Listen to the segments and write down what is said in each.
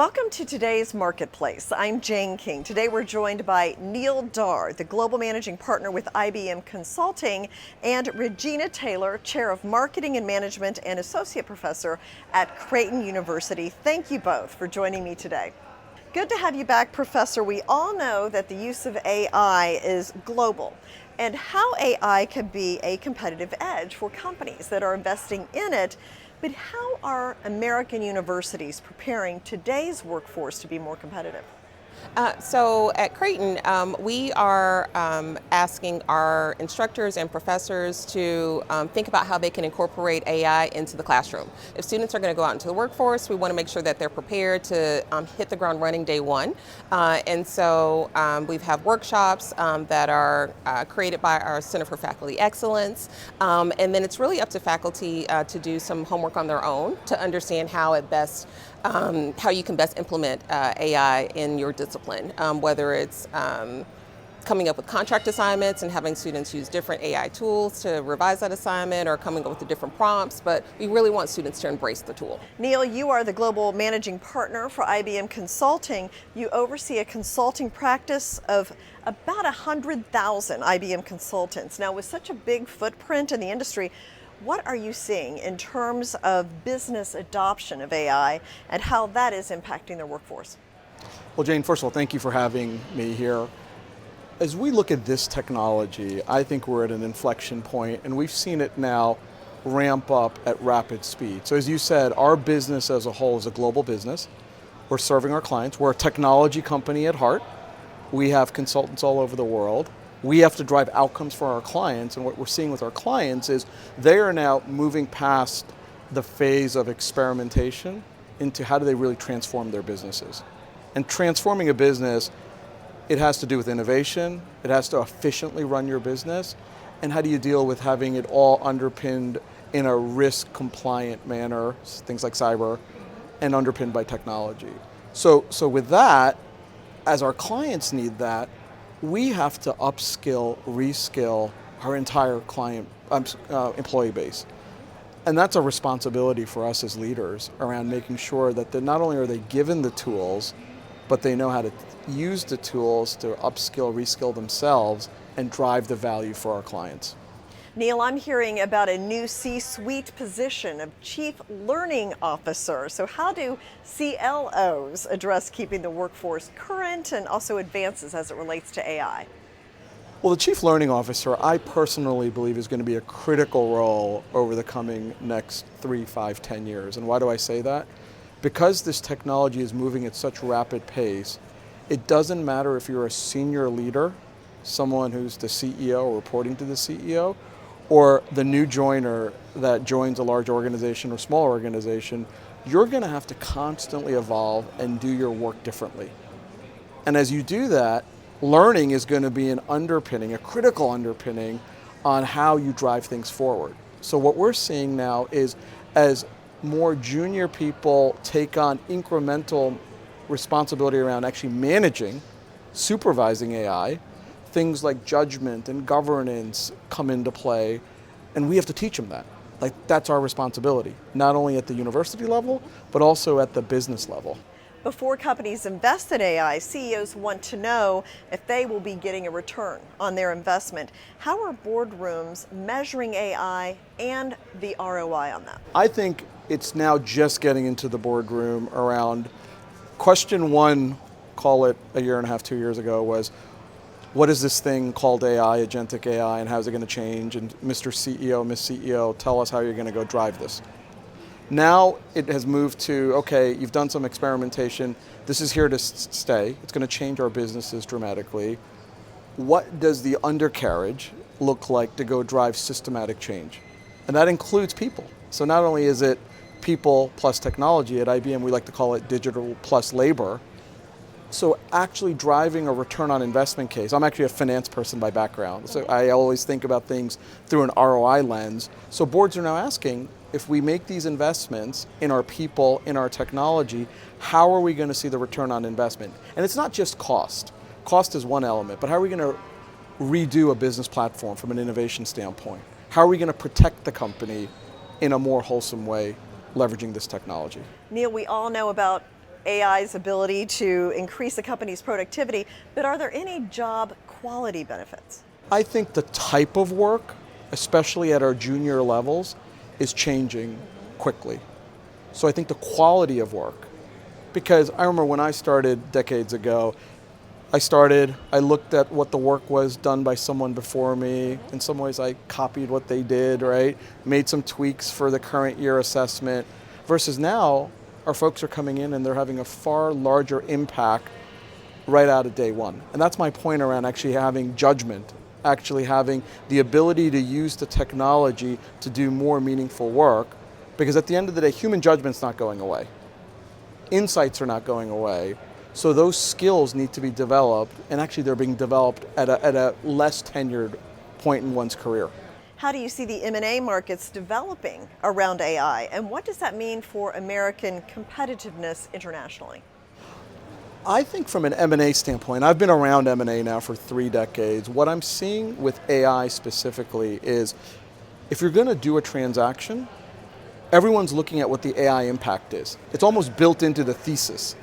Welcome to today's Marketplace. I'm Jane King. Today we're joined by Neil Dhar, the Global Managing Partner with IBM Consulting, and Regina Taylor, Chair of Marketing and Management and Associate Professor at Creighton University. Thank you both for joining me today. Good to have you back, Professor. We all know that the use of AI is global, and how AI can be a competitive edge for companies that are investing in it. But how are American universities preparing today's workforce to be more competitive? So at Creighton, we are asking our instructors and professors to think about how they can incorporate AI into the classroom. If students are going to go out into the workforce, we want to make sure that they're prepared to hit the ground running day one. And so we have workshops that are created by our Center for Faculty Excellence. And then it's really up to faculty to do some homework on their own to understand how you can best implement AI in your discipline, whether it's coming up with contract assignments and having students use different AI tools to revise that assignment, or coming up with the different prompts, but we really want students to embrace the tool. Neil, you are the Global Managing Partner for IBM Consulting. You oversee a consulting practice of about 100,000 IBM consultants. Now, with such a big footprint in the industry, what are you seeing in terms of business adoption of AI and how that is impacting their workforce? Well, Jane, first of all, thank you for having me here. As we look at this technology, I think we're at an inflection point, and we've seen it now ramp up at rapid speed. So as you said, our business as a whole is a global business. We're serving our clients. We're a technology company at heart. We have consultants all over the world. We have to drive outcomes for our clients, and what we're seeing with our clients is they are now moving past the phase of experimentation into how do they really transform their businesses. And transforming a business, it has to do with innovation, it has to efficiently run your business, and how do you deal with having it all underpinned in a risk-compliant manner, things like cyber, and underpinned by technology. So with that, as our clients need that, we have to upskill, reskill our entire employee base. And that's a responsibility for us as leaders around making sure that not only are they given the tools, but they know how to use the tools to upskill, reskill themselves and drive the value for our clients. Neil, I'm hearing about a new C-suite position of Chief Learning Officer. So how do CLOs address keeping the workforce current and also advances as it relates to AI? Well, the Chief Learning Officer, I personally believe, is going to be a critical role over the coming next 3, 5, 10 years. And why do I say that? Because this technology is moving at such rapid pace, it doesn't matter if you're a senior leader, someone who's the CEO or reporting to the CEO, or the new joiner that joins a large organization or small organization, you're going to have to constantly evolve and do your work differently. And as you do that, learning is going to be an underpinning, a critical underpinning on how you drive things forward. So what we're seeing now is as more junior people take on incremental responsibility around actually managing, supervising AI, things like judgment and governance come into play, and we have to teach them that. Like, that's our responsibility, not only at the university level, but also at the business level. Before companies invest in AI, CEOs want to know if they will be getting a return on their investment. How are boardrooms measuring AI and the ROI on that? I think it's now just getting into the boardroom around question one, call it a year and a half, 2 years ago, was what is this thing called AI, agentic AI, and how's it going to change? And Mr. CEO, Miss CEO, tell us how you're going to go drive this. Now it has moved to, okay, you've done some experimentation. This is here to stay. It's going to change our businesses dramatically. What does the undercarriage look like to go drive systematic change? And that includes people. So not only is it people plus technology, at IBM we like to call it digital plus labor. So actually driving a return on investment case. I'm actually a finance person by background, so I always think about things through an ROI lens. So boards are now asking, if we make these investments in our people, in our technology, how are we going to see the return on investment? And it's not just cost. Cost is one element, but how are we going to redo a business platform from an innovation standpoint? How are we going to protect the company in a more wholesome way, leveraging this technology? Neil, we all know about AI's ability to increase a company's productivity, but are there any job quality benefits? I think the type of work, especially at our junior levels, is changing quickly. So I think the quality of work, because I remember when I started decades ago, I looked at what the work was done by someone before me. In some ways I copied what they did, right? Made some tweaks for the current year assessment. Versus now, our folks are coming in and they're having a far larger impact right out of day one. And that's my point around actually having judgment, actually having the ability to use the technology to do more meaningful work. Because at the end of the day, human judgment's not going away. Insights are not going away. So those skills need to be developed, and actually they're being developed at a less tenured point in one's career. How do you see the M&A markets developing around AI, and what does that mean for American competitiveness internationally? I think from an M&A standpoint, I've been around M&A now for 3 decades. What I'm seeing with AI specifically is if you're going to do a transaction, everyone's looking at what the AI impact is. It's almost built into the thesis.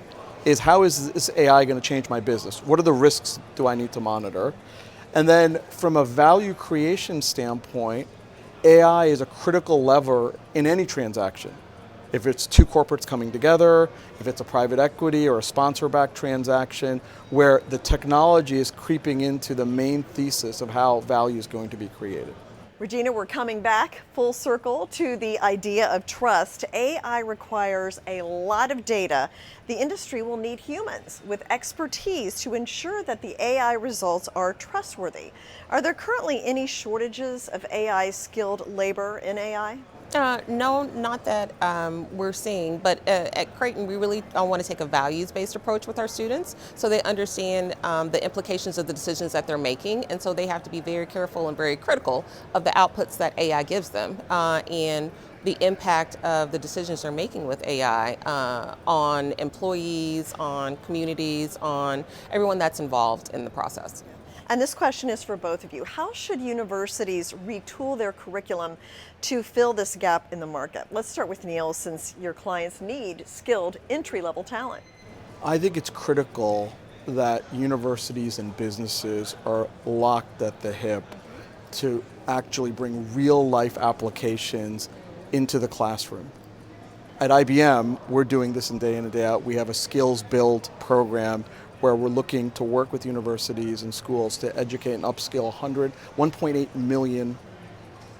Is how is this AI going to change my business? What are the risks do I need to monitor? And then from a value creation standpoint, AI is a critical lever in any transaction. If it's 2 corporates coming together, if it's a private equity or a sponsor-backed transaction, where the technology is creeping into the main thesis of how value is going to be created. Regina, we're coming back full circle to the idea of trust. AI requires a lot of data. The industry will need humans with expertise to ensure that the AI results are trustworthy. Are there currently any shortages of AI skilled labor in AI? No, not that we're seeing, but at Creighton we really want to take a values-based approach with our students so they understand the implications of the decisions that they're making, and so they have to be very careful and very critical of the outputs that AI gives them and the impact of the decisions they're making with AI on employees, on communities, on everyone that's involved in the process. And this question is for both of you. How should universities retool their curriculum to fill this gap in the market? Let's start with Neil, since your clients need skilled entry-level talent. I think it's critical that universities and businesses are locked at the hip to actually bring real-life applications into the classroom. At IBM, we're doing this day in and day out. We have a skills build program where we're looking to work with universities and schools to educate and upskill 1.8 million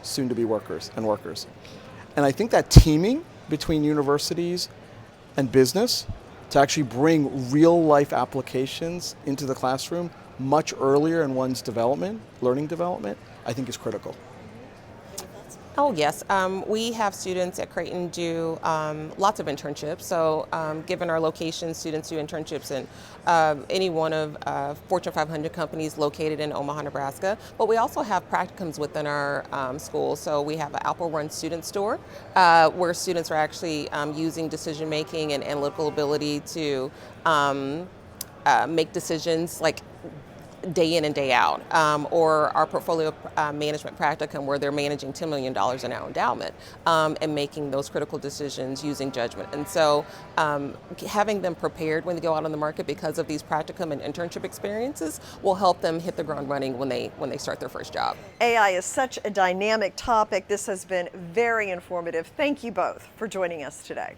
soon-to-be workers. And I think that teaming between universities and business to actually bring real-life applications into the classroom much earlier in one's development, learning development, I think is critical. Oh yes, we have students at Creighton do lots of internships. So given our location, students do internships in any one of Fortune 500 companies located in Omaha, Nebraska. But we also have practicums within our school. So we have an Apple Run student store where students are actually using decision making and analytical ability to make decisions like day in and day out, or our portfolio management practicum where they're managing $10 million in our endowment and making those critical decisions using judgment. And so having them prepared when they go out on the market because of these practicum and internship experiences will help them hit the ground running when they start their first job. AI is such a dynamic topic. This has been very informative. Thank you both for joining us today.